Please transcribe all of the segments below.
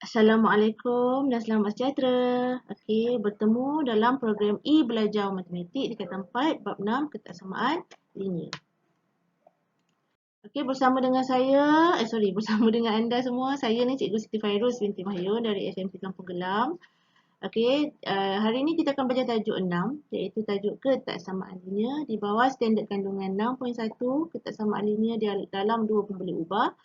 Assalamualaikum dan selamat sejahtera. Okey, bertemu dalam program E-Belajar Matematik dekat tempat bab 6 ketaksamaan linear. Okey, bersama dengan bersama dengan anda semua, saya ni Cikgu Siti Fairuz binti Mahyun dari SMC Kampung Gelam. Okey, hari ni kita akan belajar tajuk 6 iaitu tajuk ketaksamaan linear di bawah standard kandungan 6.1 ketaksamaan linear dalam dua pembeli ubah.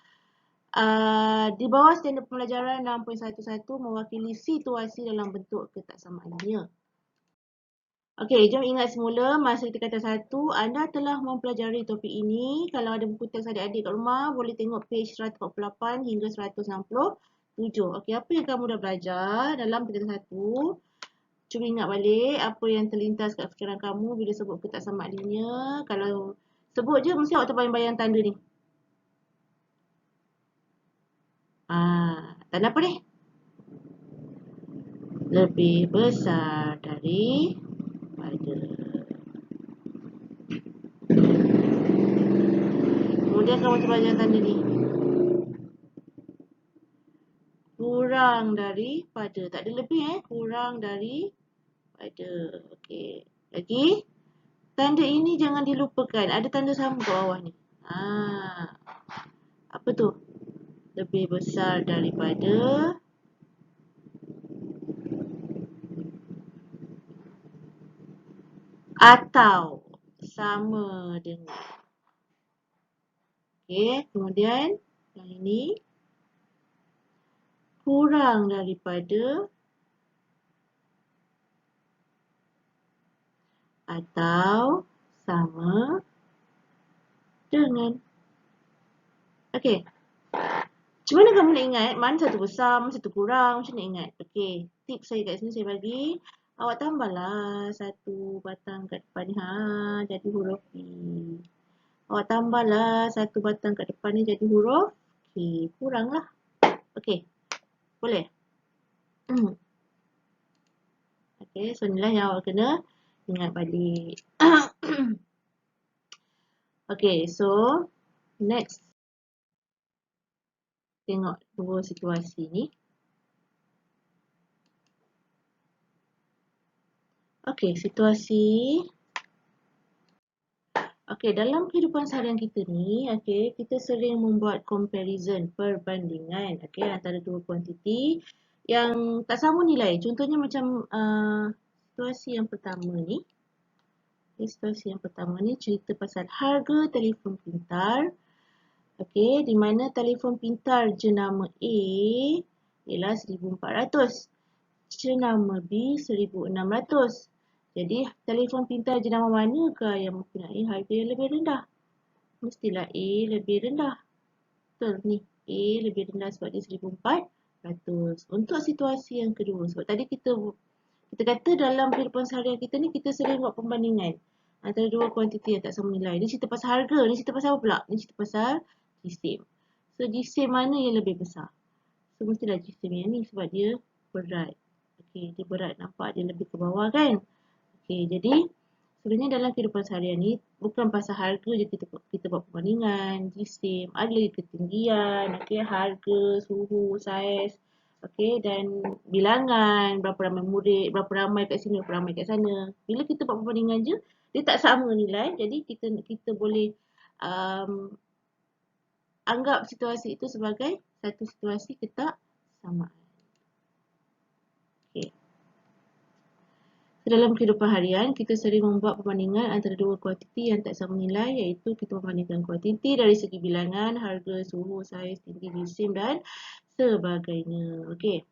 Di bawah standard pembelajaran 6.11 mewakili situasi dalam bentuk ketaksamaan linear. Okey, jom ingat semula masa kita kata 1, anda telah mempelajari topik ini. Kalau ada buku teks adik-adik kat rumah, boleh tengok page 148 hingga 167. Okey, apa yang kamu dah belajar dalam kita kata 1? Cuba ingat balik apa yang terlintas kat fikiran kamu bila sebut ketaksamaan linear. Kalau sebut je, mesti awak terbayang-bayang tanda ni. Tanda apa ni? Lebih besar daripada. Kemudian kamu terbayang tanda ni. Kurang daripada. Tak ada lebih kurang daripada. Okey. Lagi. Tanda ini jangan dilupakan. Ada tanda sama kat bawah ni. Apa tu? Lebih besar daripada. Atau sama dengan. Okey, kemudian yang ini kurang daripada atau sama dengan. Okey. Macam mana kamu nak ingat mana satu besar, mana satu kurang, macam mana nak ingat? Okey, tips saya kat sini saya bagi. Awak tambahlah satu batang kat depan ni. Jadi huruf P. Awak tambahlah satu batang kat depan ni jadi huruf K. Kuranglah. Okey. Boleh? Okey, so inilah yang awak kena ingat balik. Okey, so next. Tengok dua situasi ni. Okey, situasi. Okey, dalam kehidupan seharian kita ni, okey, kita sering membuat comparison, perbandingan, okey, antara dua kuantiti yang tak sama nilai. Contohnya macam situasi yang pertama ni. Okay, situasi yang pertama ni cerita pasal harga telefon pintar. Okey, di mana telefon pintar jenama A ialah 1,400. Jenama B 1,600. Jadi, telefon pintar jenama manakah yang mempunyai harga yang lebih rendah? Mestilah A lebih rendah. Betul ni. A lebih rendah sebab dia 1,400. Untuk situasi yang kedua, sebab tadi kita kata dalam kehidupan seharian kita ni, kita sering buat perbandingan antara dua kuantiti yang tak sama nilai. Ni cerita pasal harga. Ni cerita pasal apa pula? Ni cerita pasal jisim. So, jisim mana yang lebih besar? So, mestilah jisim yang ni sebab dia berat. Okey, dia berat. Nampak dia lebih ke bawah kan? Okey, jadi sebenarnya dalam kehidupan seharian ni bukan pasal harga je kita buat perbandingan, jisim, ada lagi ketinggian, okey, harga, suhu, saiz, okey, dan bilangan, berapa ramai murid, berapa ramai kat sini, berapa ramai kat sana. Bila kita buat perbandingan je, dia tak sama nilai. Jadi kita boleh anggap situasi itu sebagai satu situasi ketaksamaan. Okey. Dalam kehidupan harian, kita sering membuat perbandingan antara dua kuantiti yang tak sama nilai, iaitu kita membandingkan kuantiti dari segi bilangan, harga, suhu, saiz, tinggi jisim dan sebagainya. Okey.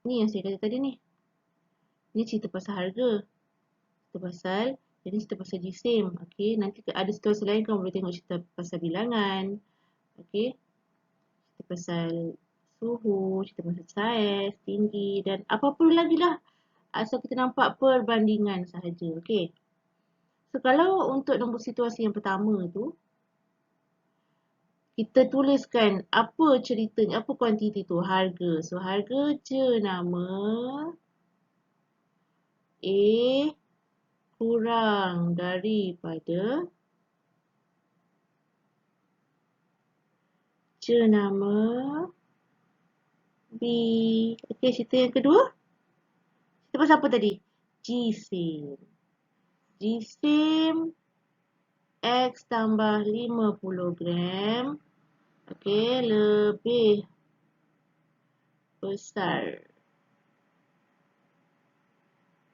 Ni yang saya kata tadi ni. Ni cerita pasal harga. Cerita pasal jisim. Okey, nanti ada situasi lain kamu boleh tengok cerita pasal bilangan. Okey. Cerita pasal suhu, cerita pasal saiz, tinggi dan apa-apa lagi lah. Asal kita nampak perbandingan sahaja. Okey. So, kalau untuk nombor situasi yang pertama tu, kita tuliskan apa ceritanya, apa kuantiti tu, harga. So, harga jenama A kurang daripada jenama B. Okey, cerita yang kedua. Cerita pasal apa tadi? Jisim. Jisim X tambah 50 gram. Okey, lebih besar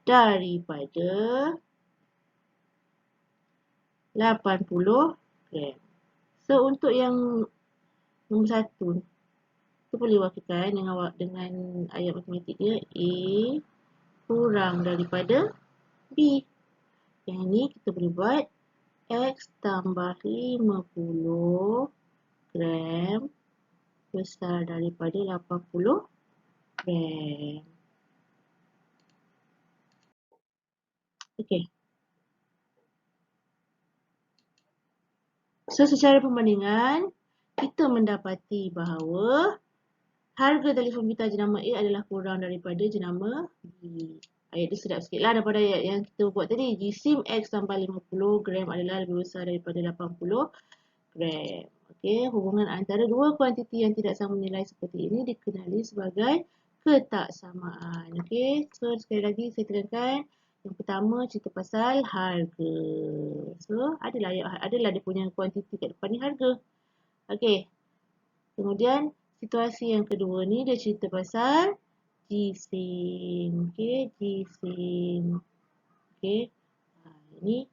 daripada 80 gram. So, untuk yang nombor 1, tu boleh wakilkan dengan ayat matematik dia A kurang daripada B. Yang ni kita boleh buat X tambah 50 gram besar daripada 80 gram. Okey. So, secara perbandingan, kita mendapati bahawa harga telefon pintar jenama A adalah kurang daripada jenama B. Ayat dia sedap sikit lah daripada ayat yang kita buat tadi. Jisim X tambah 50 gram adalah lebih besar daripada 80 gram. Okey, hubungan antara dua kuantiti yang tidak sama nilai seperti ini dikenali sebagai ketaksamaan. Okey, so sekali lagi saya tekankan yang pertama cerita pasal harga. So, adalah dia punya kuantiti kat depan ni harga. Okey. Kemudian situasi yang kedua ni dia cerita pasal jisim. Okey, jisim. Okey. Ini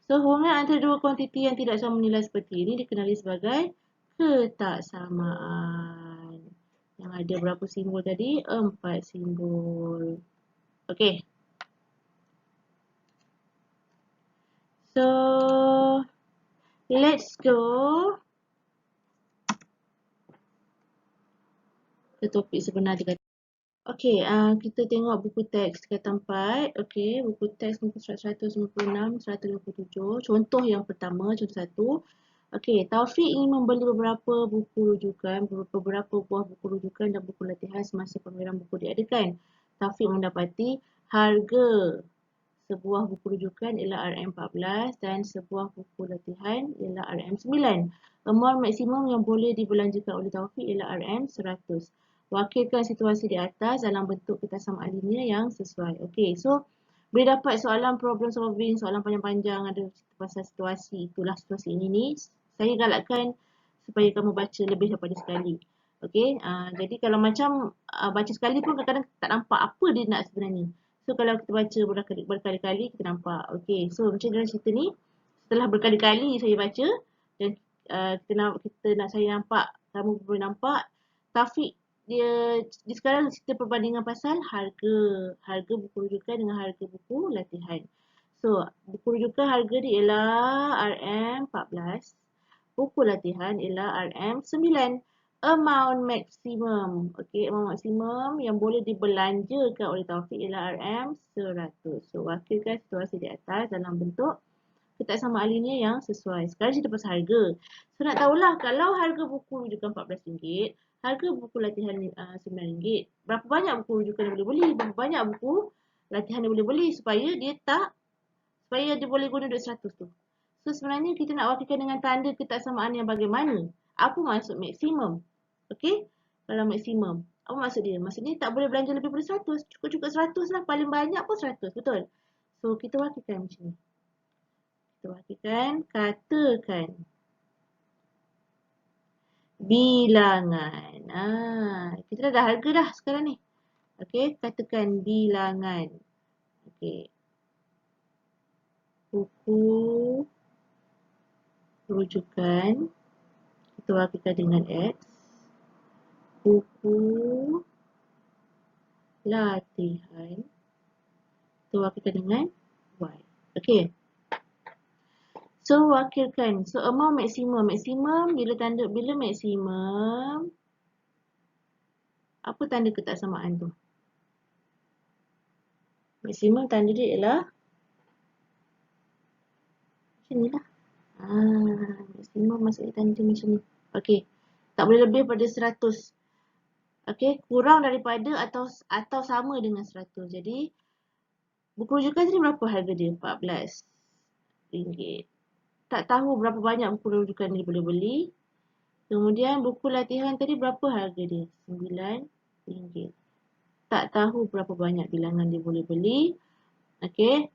so, hubungan antara dua kuantiti yang tidak sama nilai seperti ini dikenali sebagai ketaksamaan. Yang ada berapa simbol tadi? 4 simbol. Okey. So, let's go ke topik sebenar dia kata. Okey, kita tengok buku teks kata 4. Okey, buku teks muka surat 156, 157. Contoh yang pertama, contoh 1. Okey, Taufik ingin membeli beberapa buku rujukan, beberapa buah buku rujukan dan buku latihan semasa pameran buku diadakan. Taufik mendapati harga sebuah buku rujukan ialah RM14 dan sebuah buku latihan ialah RM9. Amount maksimum yang boleh dibelanjakan oleh Taufik ialah RM100. Wakilkan situasi di atas dalam bentuk ketaksamaan linear yang sesuai. Okey, so boleh dapat soalan problem solving, soalan panjang-panjang ada pasal situasi. Itulah situasi ini ni. Saya galakkan supaya kamu baca lebih daripada sekali. Okey, jadi kalau macam baca sekali pun kadang-kadang tak nampak apa dia nak sebenarnya. So kalau kita baca berkali-kali kita nampak. Okey, so macam dalam cerita ni setelah berkali-kali saya baca dan kita nak saya nampak, kamu boleh nampak Taufik dia sekarang cerita perbandingan pasal harga buku rujukan dengan harga buku latihan. So, buku rujukan harga dia ialah RM14. Buku latihan ialah RM9. Amount maksimum. Okey, amount maksimum yang boleh dibelanjakan oleh Taufik ialah RM100. So, wakilkan situasi di atas dalam bentuk ketaksamaan linear yang sesuai. Sekarang cerita pasal harga. So, nak tahulah kalau harga buku rujukan RM14, harga buku latihan RM9, berapa banyak buku rujukan yang boleh beli? Berapa banyak buku latihan yang boleh beli supaya dia boleh guna duit 100 tu. So, sebenarnya kita nak wakilkan dengan tanda ketaksamaan yang bagaimana? Apa maksud maksimum? Okey? Kalau maksimum, apa maksud dia? Maksudnya tak boleh belanja lebih daripada 100. Cukup-cukup 100 lah. Paling banyak pun 100. Betul? So, kita wakilkan macam ni. Kita wakilkan, katakan bilangan. Kita dah ada harga dah sekarang ni. Okey, katakan bilangan. Okey. Buku rujukan kita wakilkan dengan X. Buku latihan kita wakilkan dengan Y. Okey. So, wakilkan. So, amount maksimum. Maksimum bila maksimum, apa tanda ketaksamaan tu? Maksimum tanda dia ialah macam ni lah. Maksimum maksudnya tanda macam ni. Okey. Tak boleh lebih pada 100. Okey, kurang daripada atau sama dengan 100. Jadi, buku rujukan tadi berapa harga dia? RM14. tak tahu berapa banyak buku rujukan dia boleh beli. Kemudian buku latihan tadi berapa harga dia? RM9. Tak tahu berapa banyak bilangan dia boleh beli. Okey.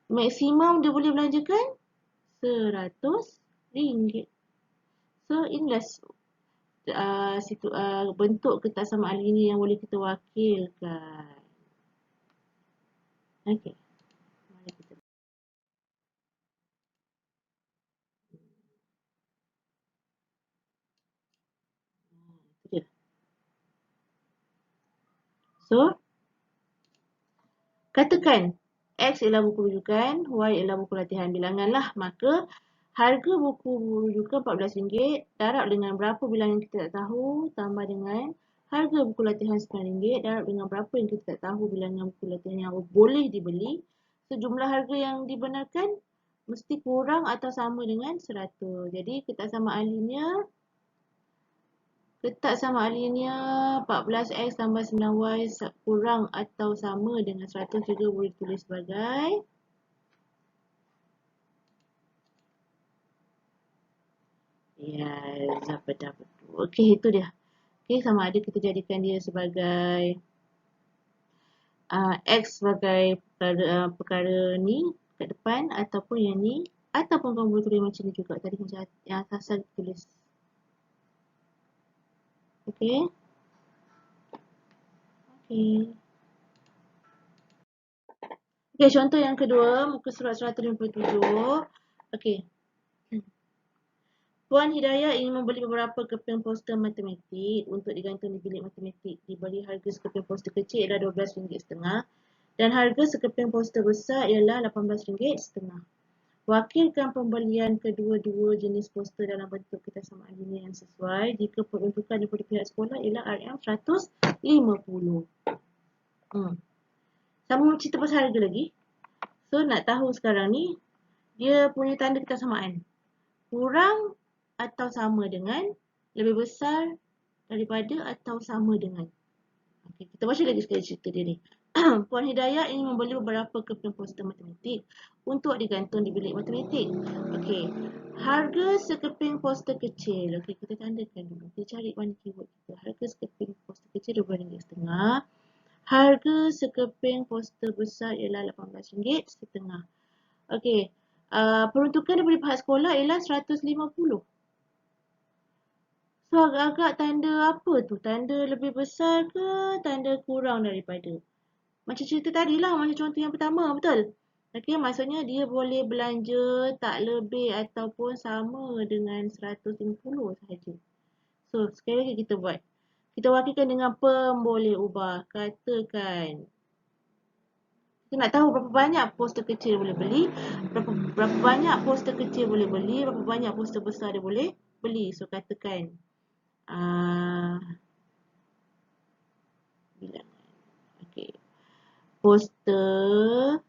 Maksimum dia boleh belanjakan RM100. So, inilah bentuk ketaksamaan ini yang boleh kita wakilkan. Okey. Mari kita. Itu dia. So, katakan X ialah buku rujukan, Y ialah buku latihan bilangan lah. Maka harga buku rujukan RM14 darab dengan berapa bilangan kita tak tahu tambah dengan harga buku latihan RM9 darab dengan berapa yang kita tak tahu bilangan buku latihan yang boleh dibeli. Sejumlah harga yang dibenarkan mesti kurang atau sama dengan 100. Jadi ketaksamaan linear 14X tambah 9Y kurang atau sama dengan 100 juga boleh tulis sebagai ya, zapada betul. Okey, itu dia. Okey, sama ada kita jadikan dia sebagai X sebagai perkara ni kat depan ataupun yang ni, ataupun kamu boleh tulis macam ni juga. Tadi macam yang asal tulis. Okey. Okey. Okey, contoh yang kedua, muka surat 157. Okey. Puan Hidayah ingin membeli beberapa keping poster matematik untuk digantung di bilik matematik. Diberi harga sekeping poster kecil ialah RM12.5 dan harga sekeping poster besar ialah RM18.5. Wakilkan pembelian kedua-dua jenis poster dalam bentuk ketaksamaan linear yang sesuai jika peruntukan daripada pihak sekolah ialah RM150. Sama cerita pasal harga lagi. So, nak tahu sekarang ni, dia punya tanda ketaksamaan. Kurang atau sama dengan, lebih besar daripada atau sama dengan. Okay, kita baca lagi sekali cerita dia ni. Puan Hidayah ingin membeli beberapa keping poster matematik untuk digantung di bilik matematik. Okey. Harga sekeping poster kecil. Okey, kita tandakan dulu. Kita cari mana keyword kita. Harga sekeping poster kecil RM12.5. Harga sekeping poster besar ialah RM18.5. Okey. Peruntukan daripada pihak sekolah ialah RM150. So, agak-agak tanda apa tu? Tanda lebih besar ke tanda kurang daripada? Macam cerita tadi lah, macam contoh yang pertama, betul? Okey, maksudnya dia boleh belanja tak lebih ataupun sama dengan 150 sahaja. So, sekali lagi kita buat. Kita wakilkan dengan boleh ubah. Katakan, kita nak tahu berapa banyak poster kecil boleh beli, berapa banyak poster kecil boleh beli, berapa banyak poster besar dia boleh beli. So, katakan bilangan. Okey. Poster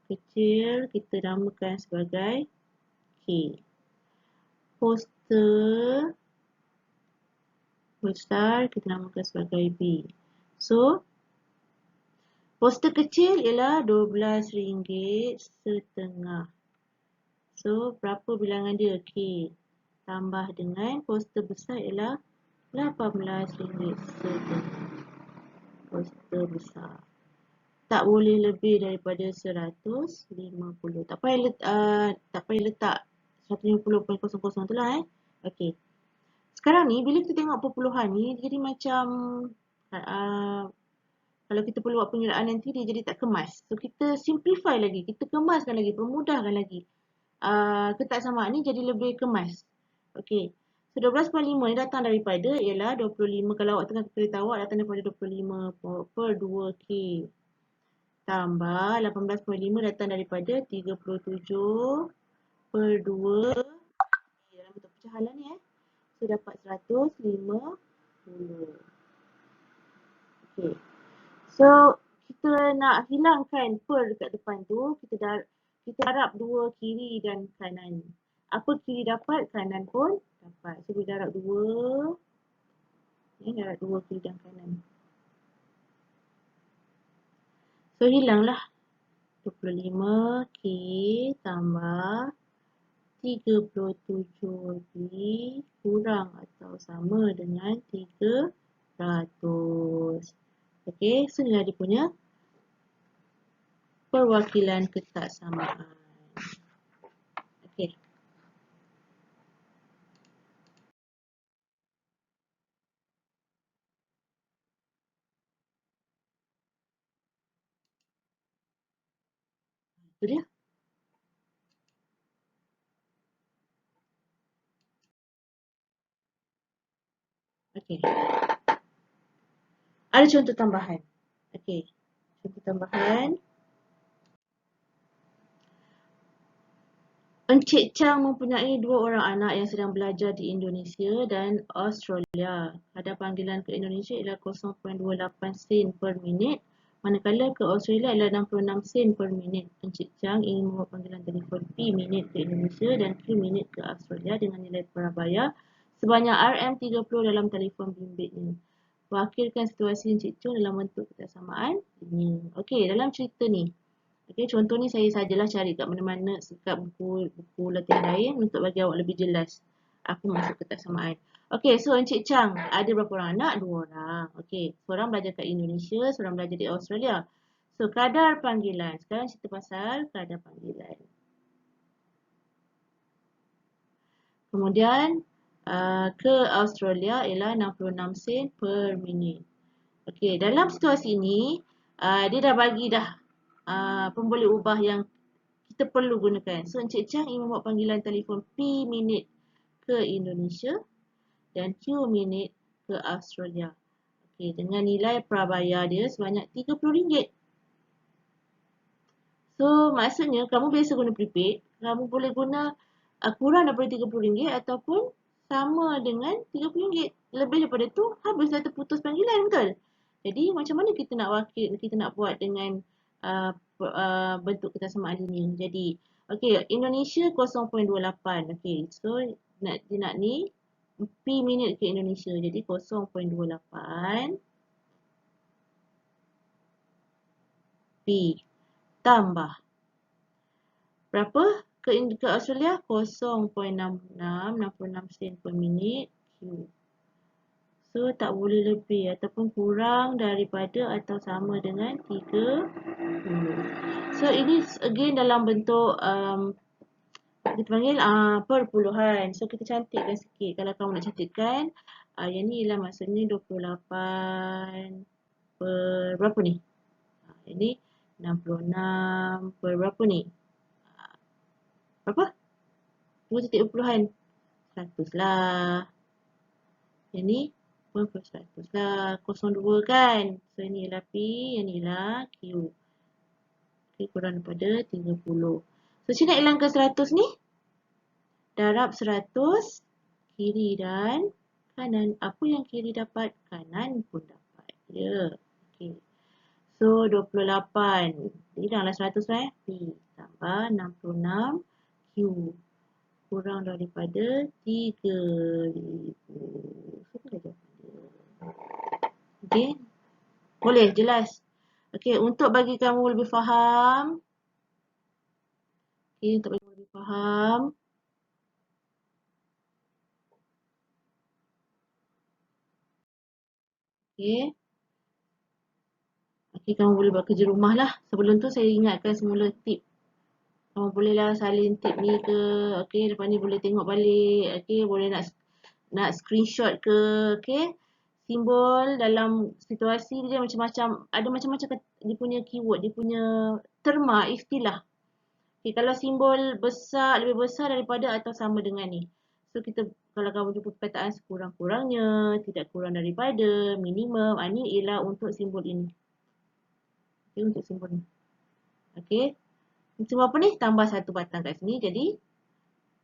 kecil kita namakan sebagai K. Poster besar kita namakan sebagai B. So, poster kecil ialah RM12.5. So, berapa bilangan dia? K. Tambah dengan poster besar ialah RM18.5. Poster besar. Tak boleh lebih daripada 150. Tak payah letak 150.00 tu lah Okey. Sekarang ni bila kita tengok perpuluhan ni dia jadi macam kalau kita perlu buat pengiraan nanti dia jadi tak kemas. So kita simplify lagi, kita kemaskan lagi, permudahkan lagi. Ketaksamaan ni jadi lebih kemas. Okey. So 12.5 ni datang daripada ialah 25, kalau awak tengah kereta awak datang daripada 25 per 2K tambah 18.5 datang daripada 37 per 2 dalam bentuk pecahan lah ni So dapat 150. Okay. So kita nak hilangkan per dekat depan tu, kita darab dua kiri dan kanan. Apa kiri dapat, kanan pun dapat. So kita darab 2. Darab 2 kiri dan kanan. So hilanglah 25K tambah 37B kurang atau sama dengan 300. Okey, so inilah dia punya perwakilan ketaksamaan. Okey. Itu dia. Okey. Ada contoh tambahan. Okey. Contoh tambahan. Encik Chang mempunyai 2 orang anak yang sedang belajar di Indonesia dan Australia. Kadar panggilan ke Indonesia ialah 0.28 sen per minit, manakala ke Australia adalah 66 sen per minit. Encik Chang ingin membuat panggilan telefon P minit ke Indonesia dan Q minit ke Australia dengan nilai prabayar sebanyak RM30 dalam telefon bimbitnya. Wakilkan situasi Encik Chang dalam bentuk ketaksamaan ini. Okey, dalam cerita ni, okey, contoh ni saya sajalah cari kat mana-mana dekat buku latihan lain untuk bagi awak lebih jelas apa maksud ketaksamaan. Okey, so Encik Chang ada berapa orang anak? 2 orang. Okey, seorang belajar kat Indonesia, seorang belajar di Australia. So, kadar panggilan. Sekarang cerita pasal kadar panggilan. Kemudian, ke Australia ialah 66 sen per minit. Okey, dalam situasi ini, dia dah bagi dah pemboleh ubah yang kita perlu gunakan. So, Encik Chang ingin membuat panggilan telefon P minit ke Indonesia dan Q minit ke Australia. Okey, dengan nilai prabayar dia sebanyak RM30. So, maksudnya kamu biasa guna prepaid, kamu boleh guna kurang daripada RM30 ataupun sama dengan RM30. Lebih daripada tu, habislah terputus panggilan, betul? Jadi, macam mana kita nak buat dengan bentuk ketaksamaan linear? Jadi, okey, Indonesia 0.28. Okey, so dia nak ni P minit ke Indonesia. Jadi, 0.28 P tambah berapa ke Australia? 0.66 sen per minit Q. So, tak boleh lebih ataupun kurang daripada atau sama dengan 30. So, ini again dalam bentuk kita panggil perpuluhan. So, kita cantikkan sikit. Kalau kamu nak cantikkan, yang ni ialah maksudnya 28 per berapa ni? Ini 66 per berapa ni? Berapa? 2 titik perpuluhan 100 lah. Yang ni 100 lah. 02 kan? So, ini ialah P, yang ni ialah Q. Okay, kurang daripada 30. So, Cik nak hilangkan 100 ni. Darab 100 kiri dan kanan. Apa yang kiri dapat, kanan pun dapat. Ya. Okay. So, 28. Hilanglah 100 P tambah 66 Q. Kurang daripada 3,000. Okey. Boleh, jelas. Okey, untuk bagi kamu lebih faham. Okey, untuk bagi kamu lebih faham. Okey. Okey, kamu boleh buat kerja rumah lah. Sebelum tu saya ingatkan semula tip. Kamu bolehlah salin tip ni ke. Okey, lepas ni boleh tengok balik. Okey, boleh nak screenshot ke. Okey. Simbol dalam situasi dia macam-macam. Ada macam-macam dia punya keyword. Dia punya terma, istilah. Okay, kalau simbol besar, lebih besar daripada atau sama dengan ni. So, kalau kamu jumpa perkataan sekurang-kurangnya, tidak kurang daripada, minimum, ni ialah untuk simbol ini. Okay, untuk simbol ni. Okay. Simbol apa ni? Tambah satu batang kat sini. Jadi,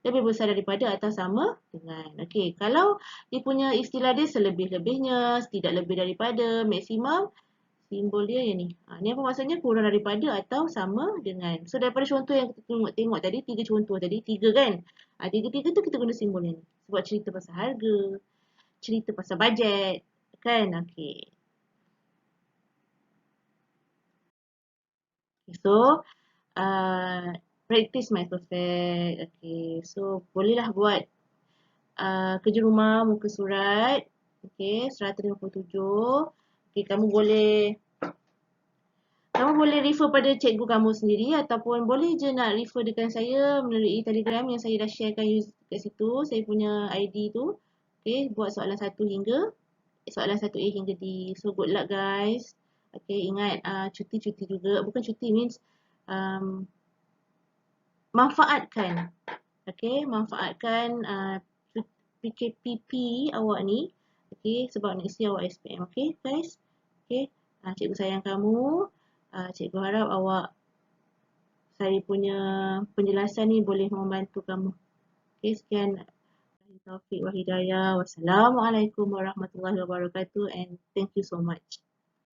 lebih besar daripada atau sama dengan. Okay. Kalau dia punya istilah dia selebih-lebihnya, tidak lebih daripada, maksimum, simbol dia yang ni. Ni apa maksudnya? Kurang daripada atau sama dengan. So, daripada contoh yang kita tengok tadi, 3 contoh tadi, 3 kan? 3-3 tu kita guna simbol yang ni. Sebab cerita pasal harga, cerita pasal bajet, kan? Okay. So, practice my perfect. Okay, so bolehlah buat kerja rumah muka surat. Okay, 157. Okay, kamu boleh refer pada cikgu kamu sendiri ataupun boleh je nak refer dengan saya melalui Telegram yang saya dah sharekan kat situ. Saya punya ID tu. Okay, buat soalan 1A hingga D. So good luck guys. Okay, ingat cuti-cuti juga. Bukan cuti means um, manfaatkan. Okay, manfaatkan PKPP awak ni. Okay, sebab next year awak SPM. Okay guys. Okay, cikgu sayang kamu. Cikgu harap saya punya penjelasan ni boleh membantu kamu. Okay, sekian. Taufiq wa hidayah. Wassalamualaikum warahmatullahi wabarakatuh and thank you so much.